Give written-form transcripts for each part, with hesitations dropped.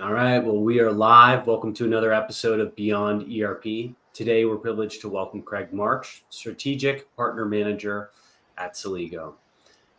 All right. Well, we are live. Welcome to another episode of Beyond ERP. Today, we're privileged to welcome Craig March, Strategic Partner Manager at Celigo.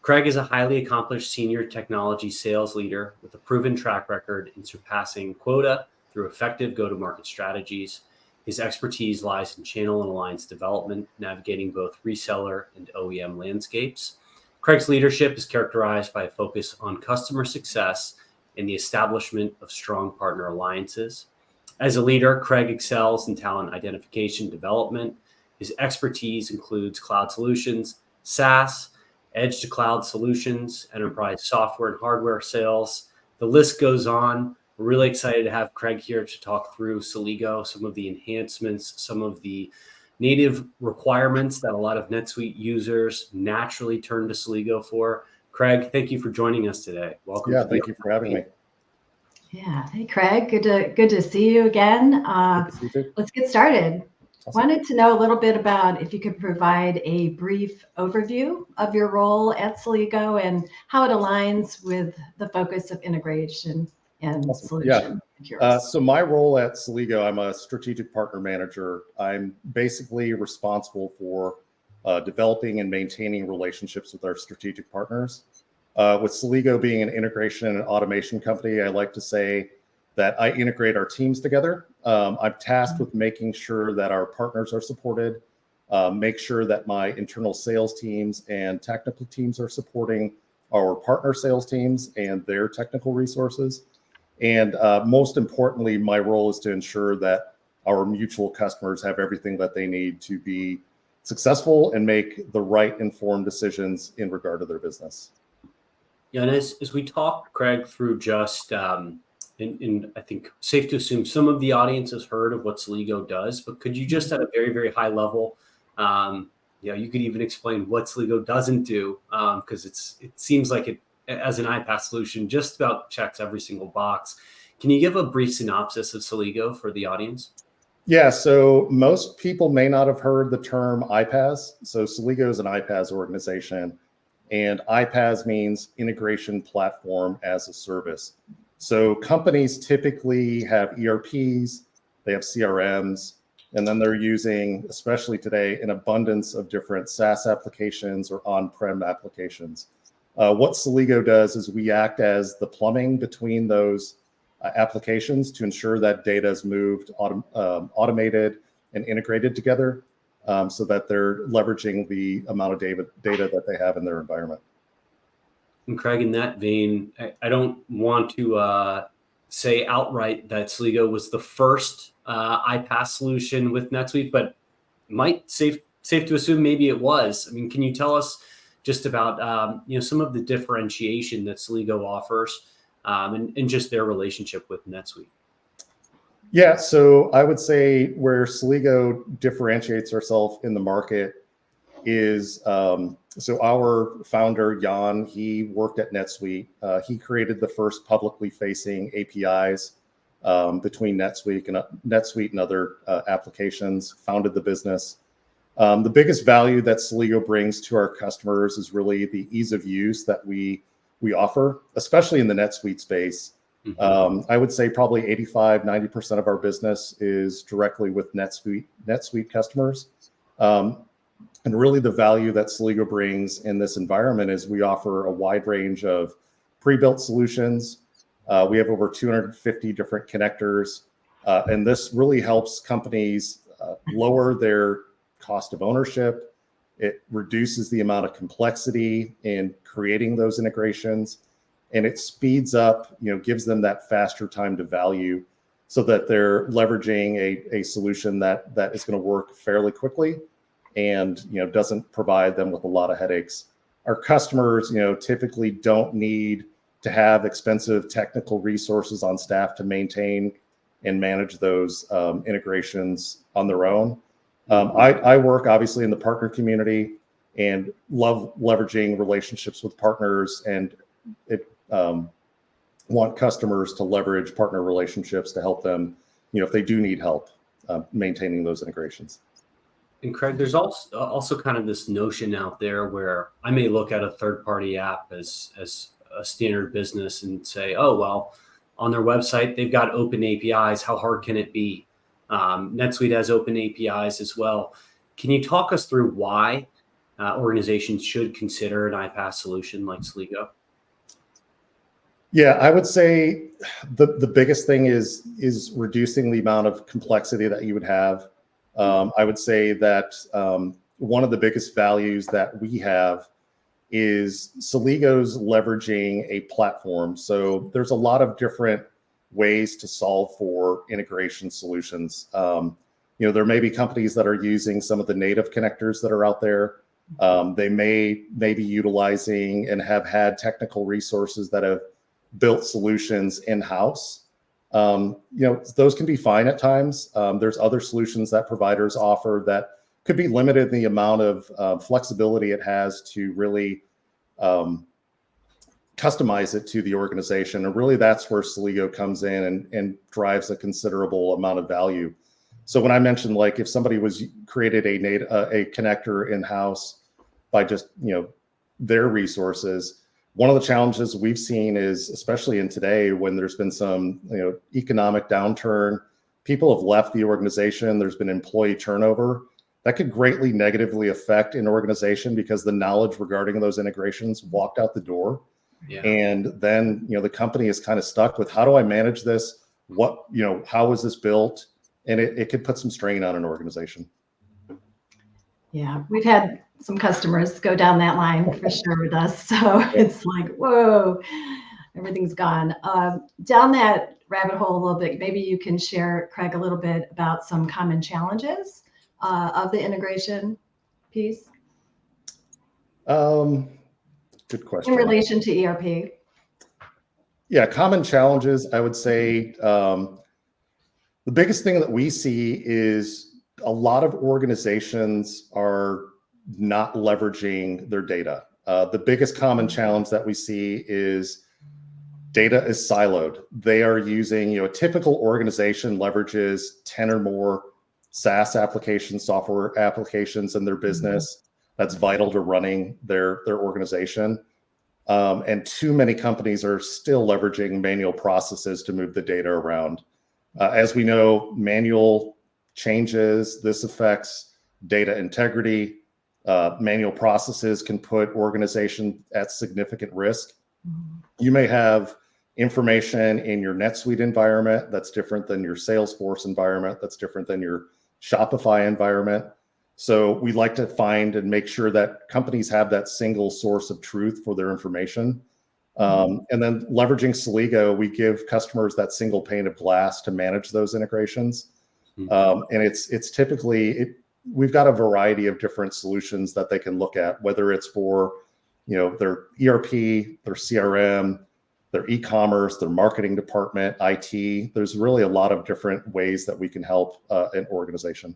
Craig is a highly accomplished senior technology sales leader with a proven track record in surpassing quota through effective go-to-market strategies. His expertise lies in channel and alliance development, navigating both reseller and OEM landscapes. Craig's leadership is characterized by a focus on customer success and the establishment of strong partner alliances. As a leader, Craig excels in talent identification development. His expertise includes cloud solutions, SaaS, edge to cloud solutions, enterprise software and hardware sales. The list goes on. We're really excited to have Craig here to talk through Celigo, some of the enhancements, some of the native requirements that a lot of NetSuite users naturally turn to Celigo for. Craig, thank you for joining us today. Welcome. Yeah, thank you for having me. Yeah. Hey, Craig. Good to see you again. Good to see you too. Let's get started. Awesome. Wanted to know a little bit about if you could provide a brief overview of your role at Celigo and how it aligns with the focus of integration and Awesome. solution. So my role at Celigo, I'm a strategic partner manager. I'm basically responsible for developing and maintaining relationships with our strategic partners. With Celigo being an integration and automation company, I like to say that I integrate our teams together. I'm tasked with making sure that our partners are supported, make sure that my internal sales teams and technical teams are supporting our partner sales teams and their technical resources. And most importantly, my role is to ensure that our mutual customers have everything that they need to be successful and make the right informed decisions in regard to their business. Yeah, and as we talk, Craig, through just, and I think safe to assume some of the audience has heard of what Celigo does, but could you just at a very, very high level, you could even explain what Celigo doesn't do, because it seems like it, as an iPaaS solution, just about checks every single box. Can you give a brief synopsis of Celigo for the audience? Yeah, so most people may not have heard the term iPaaS. So Celigo is an iPaaS organization, and iPaaS means integration platform as a service. So companies typically have ERPs, they have CRMs, and then they're using, especially today, an abundance of different SaaS applications or on-prem applications. What Celigo does is we act as the plumbing between those applications to ensure that data is moved, automated, and integrated together so that they're leveraging the amount of data that they have in their environment. And Craig, in that vein, I don't want to say outright that Celigo was the first iPaaS solution with NetSuite, but might safe to assume maybe it was. I mean, can you tell us just about some of the differentiation that Celigo offers and just their relationship with NetSuite? Yeah, so I would say where Celigo differentiates ourselves in the market is, so our founder, Jan, he worked at NetSuite. He created the first publicly facing APIs between NetSuite and other applications, founded the business. The biggest value that Celigo brings to our customers is really the ease of use that we offer, especially in the NetSuite space. Mm-hmm. I would say probably 85-90% of our business is directly with NetSuite customers. And really the value that Celigo brings in this environment is we offer a wide range of pre-built solutions. We have over 250 different connectors. And this really helps companies lower their cost of ownership. It reduces the amount of complexity in creating those integrations. And it speeds up, gives them that faster time to value so that they're leveraging a solution that is going to work fairly quickly and doesn't provide them with a lot of headaches. Our customers, typically don't need to have expensive technical resources on staff to maintain and manage those integrations on their own. I work obviously in the partner community and love leveraging relationships with partners, and want customers to leverage partner relationships to help them, if they do need help maintaining those integrations. And Craig, there's also kind of this notion out there where I may look at a third-party app as a standard business and say, oh, well, on their website, they've got open APIs. How hard can it be? NetSuite has open APIs as well. Can you talk us through why organizations should consider an iPaaS solution like Celigo? Yeah, I would say the biggest thing is reducing the amount of complexity that you would have. I would say that one of the biggest values that we have is Celigo's leveraging a platform. So there's a lot of different ways to solve for integration solutions. There may be companies that are using some of the native connectors that are out there. They may be utilizing and have had technical resources that have built solutions in-house. Those can be fine at times. There's other solutions that providers offer that could be limited in the amount of flexibility it has to really customize it to the organization. And really that's where Celigo comes in and drives a considerable amount of value. So when I mentioned, like, if somebody was created a connector in-house by just, their resources, one of the challenges we've seen is, especially in today, when there's been some, economic downturn, people have left the organization, there's been employee turnover, that could greatly negatively affect an organization because the knowledge regarding those integrations walked out the door. Yeah. And then, the company is kind of stuck with, how do I manage this? How was this built? And it could put some strain on an organization. Yeah, we've had some customers go down that line for sure with us. So it's like, whoa, everything's gone. Down that rabbit hole a little bit, maybe you can share, Craig, a little bit about some common challenges of the integration piece. Good question. In relation to ERP. Yeah, common challenges, I would say the biggest thing that we see is a lot of organizations are not leveraging their data. The biggest common challenge that we see is data is siloed. They are using, a typical organization leverages 10 or more SaaS applications, software applications in their business. That's vital to running their organization. And too many companies are still leveraging manual processes to move the data around. As we know, manual changes, this affects data integrity. Manual processes can put organization at significant risk. You may have information in your NetSuite environment that's different than your Salesforce environment, that's different than your Shopify environment. So we like to find and make sure that companies have that single source of truth for their information. And then leveraging Celigo, we give customers that single pane of glass to manage those integrations. And it's typically, we've got a variety of different solutions that they can look at, whether it's for, their ERP, their CRM, their e-commerce, their marketing department, IT. There's really a lot of different ways that we can help an organization.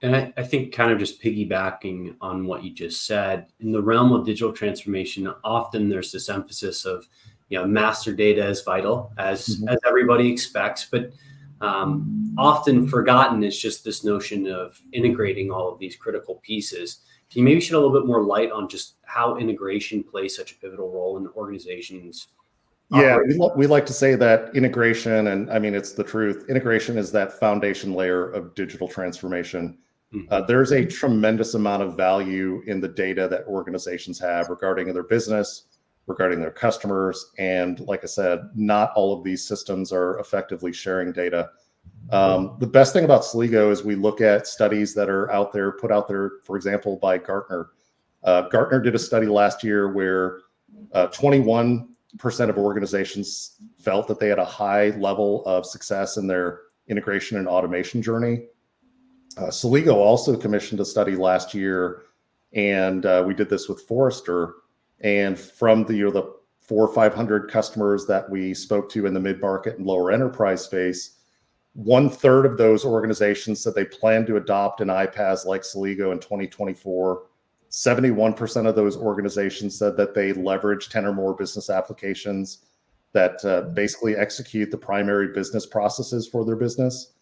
And I think, kind of just piggybacking on what you just said, in the realm of digital transformation, often there's this emphasis of, master data is vital, as everybody expects, but often forgotten is just this notion of integrating all of these critical pieces. Can you maybe shed a little bit more light on just how integration plays such a pivotal role in organizations? Yeah, we like to say that integration, and I mean, it's the truth, integration is that foundation layer of digital transformation. There's a tremendous amount of value in the data that organizations have regarding their business, regarding their customers. And like I said, not all of these systems are effectively sharing data. The best thing about Celigo is we look at studies that are out there, put out there, for example, by Gartner. Gartner did a study last year where 21% of organizations felt that they had a high level of success in their integration and automation journey. Celigo also commissioned a study last year, and we did this with Forrester. And from the 400 or 500 customers that we spoke to in the mid-market and lower enterprise space, 1/3 of those organizations said they plan to adopt an iPaaS like Celigo in 2024. 71% of those organizations said that they leverage 10 or more business applications that basically execute the primary business processes for their business.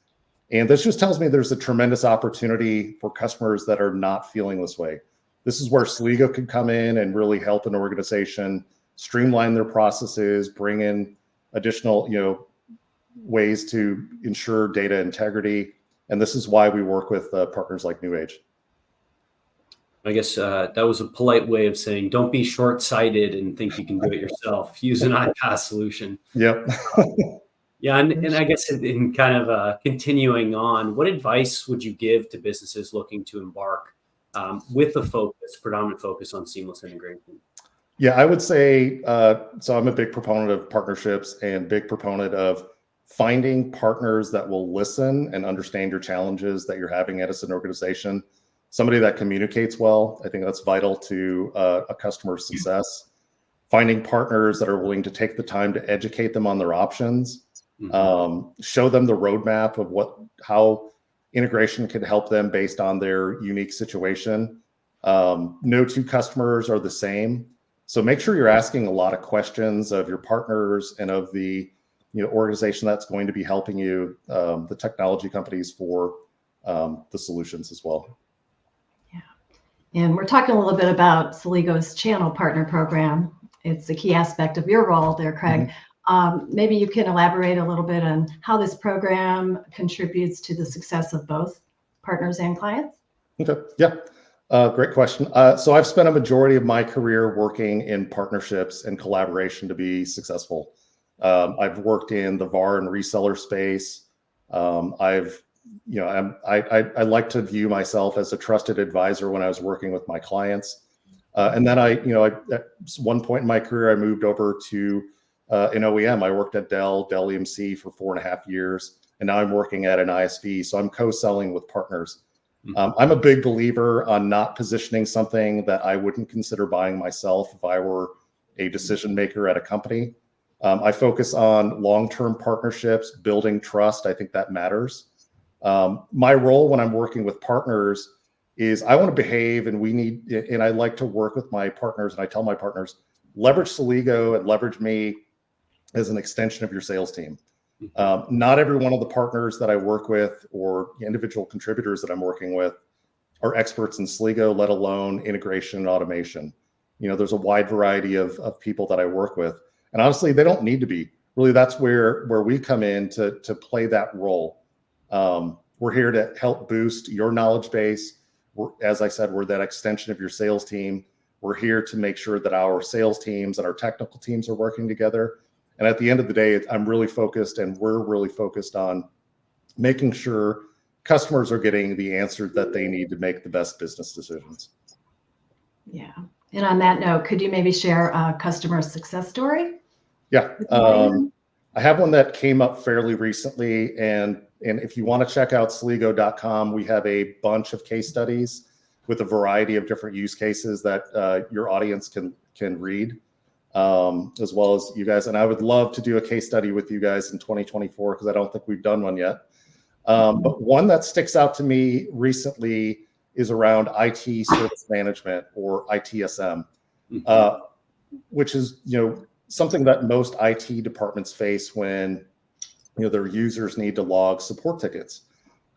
And this just tells me there's a tremendous opportunity for customers that are not feeling this way. This is where Celigo can come in and really help an organization streamline their processes, bring in additional, ways to ensure data integrity. And this is why we work with partners like New Age. I guess that was a polite way of saying don't be short-sighted and think you can do it yourself. Use an iPaaS solution. Yep. Yeah, and I guess in kind of continuing on, what advice would you give to businesses looking to embark with a predominant focus on seamless integration? Yeah, I would say, so I'm a big proponent of partnerships and big proponent of finding partners that will listen and understand your challenges that you're having as an organization. Somebody that communicates well, I think that's vital to a customer's success. Finding partners that are willing to take the time to educate them on their options, show them the roadmap of how integration can help them based on their unique situation. No two customers are the same. So make sure you're asking a lot of questions of your partners and of the organization that's going to be helping you, the technology companies for the solutions as well. Yeah. And we're talking a little bit about Celigo's channel partner program. It's a key aspect of your role there, Craig. Maybe you can elaborate a little bit on how this program contributes to the success of both partners and clients. Okay. Yeah. Great question. So I've spent a majority of my career working in partnerships and collaboration to be successful. I've worked in the VAR and reseller space. I like to view myself as a trusted advisor when I was working with my clients. And then at one point in my career, I moved over to an OEM. I worked at Dell EMC for 4.5 years, and now I'm working at an ISV. So I'm co-selling with partners. I'm a big believer on not positioning something that I wouldn't consider buying myself if I were a decision maker at a company. I focus on long-term partnerships, building trust. I think that matters. My role when I'm working with partners is I want to behave, and I like to work with my partners, and I tell my partners, leverage Celigo and leverage me as an extension of your sales team. Not every one of the partners that I work with or individual contributors that I'm working with are experts in Celigo, let alone integration and automation. There's a wide variety of people that I work with. And honestly, they don't need to be. Really, that's where we come in to play that role. We're here to help boost your knowledge base. As I said, we're that extension of your sales team. We're here to make sure that our sales teams and our technical teams are working together. And at the end of the day, I'm really focused, and we're really focused on making sure customers are getting the answer that they need to make the best business decisions. Yeah. And on that note, could you maybe share a customer success story? Yeah. I have one that came up fairly recently. And if you want to check out Celigo.com, we have a bunch of case studies with a variety of different use cases that your audience can read. As well as you guys. And I would love to do a case study with you guys in 2024 because I don't think we've done one yet. But one that sticks out to me recently is around IT service management, or ITSM, which is something that most IT departments face when their users need to log support tickets.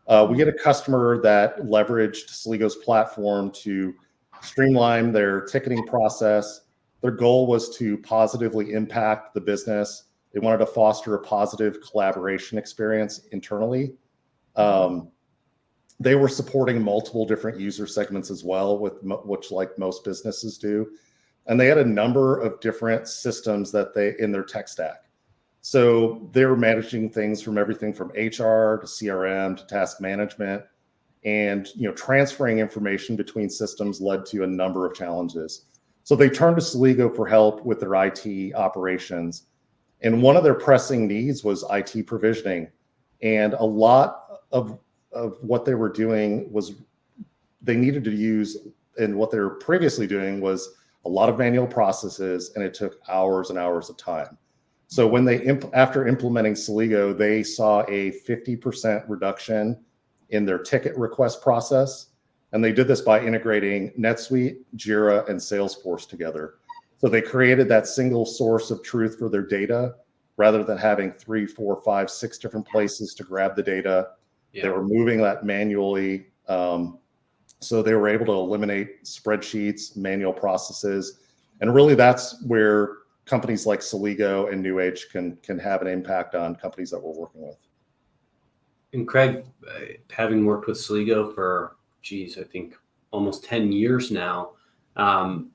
We get a customer that leveraged Celigo's platform to streamline their ticketing process. Their goal was to positively impact the business. They wanted to foster a positive collaboration experience internally. They were supporting multiple different user segments as well, which like most businesses do. And they had a number of different systems in their tech stack. So they were managing things from everything from HR to CRM to task management, and transferring information between systems led to a number of challenges. So they turned to Celigo for help with their IT operations. And one of their pressing needs was IT provisioning. And a lot of what they were doing was they needed to use, and what they were previously doing was a lot of manual processes, and it took hours and hours of time. So when after implementing Celigo, they saw a 50% reduction in their ticket request process. And they did this by integrating NetSuite, Jira, and Salesforce together. So they created that single source of truth for their data rather than having 3, 4, 5, 6 different places to grab the data. Yeah. They were moving that manually. So they were able to eliminate spreadsheets, manual processes. And really that's where companies like Celigo and New Age can have an impact on companies that we're working with. And Craig, having worked with Celigo for, I think almost 10 years now,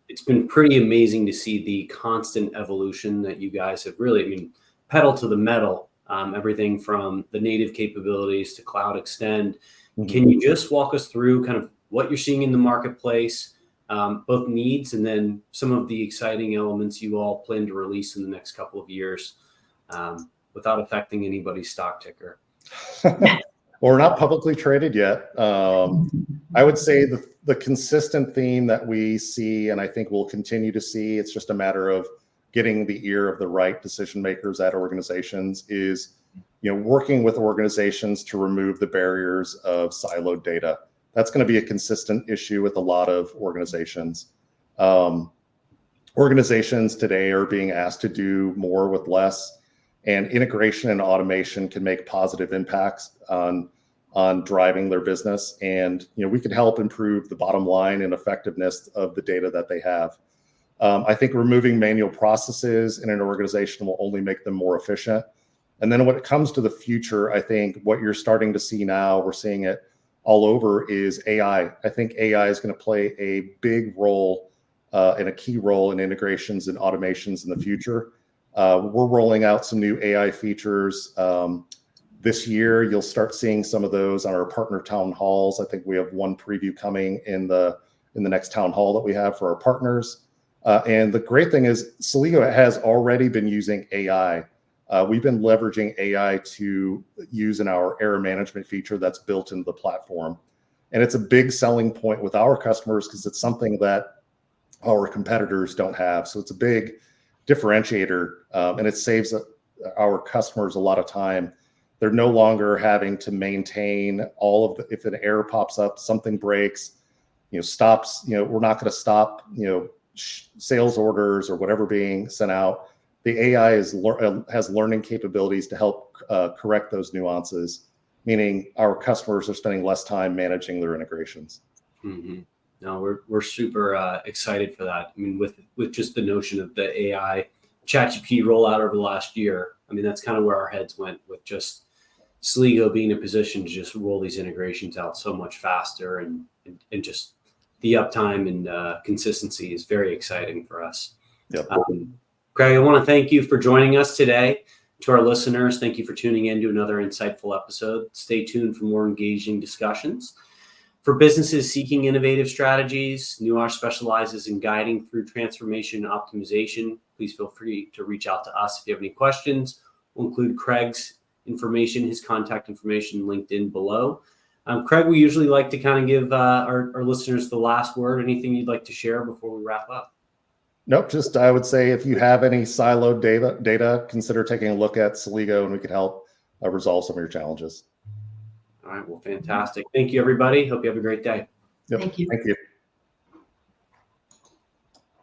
it's been pretty amazing to see the constant evolution that you guys have really, pedal to the metal, everything from the native capabilities to Cloud Extend. Mm-hmm. Can you just walk us through kind of what you're seeing in the marketplace, both needs and then some of the exciting elements you all plan to release in the next couple of years, without affecting anybody's stock ticker? Well, we're not publicly traded yet. I would say the consistent theme that we see, and I think we'll continue to see, it's just a matter of getting the ear of the right decision makers at organizations, is working with organizations to remove the barriers of siloed data. That's going to be a consistent issue with a lot of organizations. Organizations today are being asked to do more with less, and integration and automation can make positive impacts on driving their business. And we can help improve the bottom line and effectiveness of the data that they have. I think removing manual processes in an organization will only make them more efficient. And then when it comes to the future, I think what you're starting to see now, we're seeing it all over, is AI. I think AI is going to play a big role and a key role in integrations and automations in the future. We're rolling out some new AI features this year. You'll start seeing some of those on our partner town halls. I think we have one preview coming in the next town hall that we have for our partners. And the great thing is Celigo has already been using AI. We've been leveraging AI to use in our error management feature that's built into the platform. And it's a big selling point with our customers because it's something that our competitors don't have. So it's a big differentiator, and it saves our customers a lot of time. They're no longer having to maintain all of if an error pops up, something breaks, stops, we're not going to stop, sales orders or whatever being sent out. The AI has learning capabilities to help correct those nuances, meaning our customers are spending less time managing their integrations. Mm-hmm. No, we're super excited for that. With just the notion of the AI ChatGPT rollout over the last year, that's kind of where our heads went, with just Celigo being in a position to just roll these integrations out so much faster, and just the uptime and consistency is very exciting for us. Yep. Craig, I want to thank you for joining us today. To our listeners, thank you for tuning in to another insightful episode. Stay tuned for more engaging discussions. For businesses seeking innovative strategies, Nuage specializes in guiding through transformation and optimization. Please feel free to reach out to us if you have any questions. We'll include Craig's information, his contact information linked in below. Craig, we usually like to kind of give our listeners the last word. Anything you'd like to share before we wrap up? Nope. Just, I would say, if you have any siloed data, consider taking a look at Celigo, and we can help resolve some of your challenges. All right. Well, fantastic. Thank you, everybody. Hope you have a great day. Yep. Thank you. Thank you.